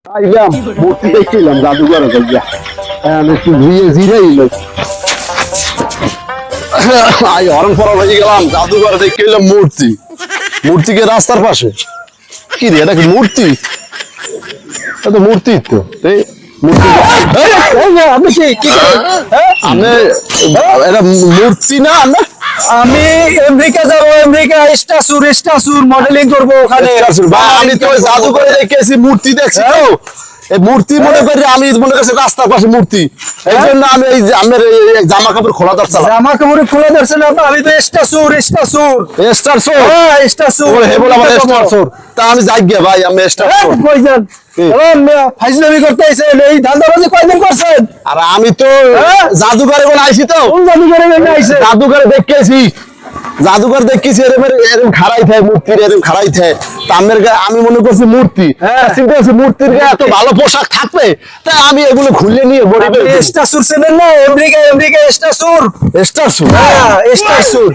আইলাম মূর্তি দেখছিলাম জাদুঘরে যাইয়া একটু ধুয়ে জিরাইল আই হরণ ফরণ হয়ে গেলাম জাদুঘরে দেখছিলাম মূর্তি মূর্তিকে রাস্তার পাশে কি রে এটা কি মূর্তি এটা মূর্তি তো এই মূর্তি আপনি কি আমি এটা মূর্তি না না আমি আমেরিকা যাবো, আমেরিকা স্টাচুর মডেলিং করবো ওখানে। আমি তো জাদুঘরে দেখেছি মূর্তি দেখছি তো এই মূর্তি মনে করি আমি মনে করছি রাস্তার পাশে মূর্তি এই জন্য আমি এই যে আমার এই জামা কাপড় খোলা দরকার জামা কাপড় খুলে ধরছেন আমি তো স্টাচুর স্টার শো স্টাচুর হে বলে আমার স্টার শো তা আমি যাই গিয়া ভাই আমি স্টার শো কইছেন ফাইজলামি করতে আইছেন, এই ধান্দাবাজি কয়দিন করছেন? আর আমি তো জাদুঘরে বলে আইছি তো কোন জাদুঘরে বের আইছে? জাদুঘরে দেখেছি জাদুঘর দেখেছি এরকম খাড়াই থাকে মূর্তির এরকম খাড়াই থাকে তামের গায়ে আমি মনে করছি মূর্তি চিন্তা করছি মূর্তির গায়ে এত ভালো পোশাক থাকবে তাই আমি এগুলো খুলে নিয়ে গরিবের স্টাচুর চেনেন না? আমেরিকা স্টাচুর স্টার শো স্টাচুর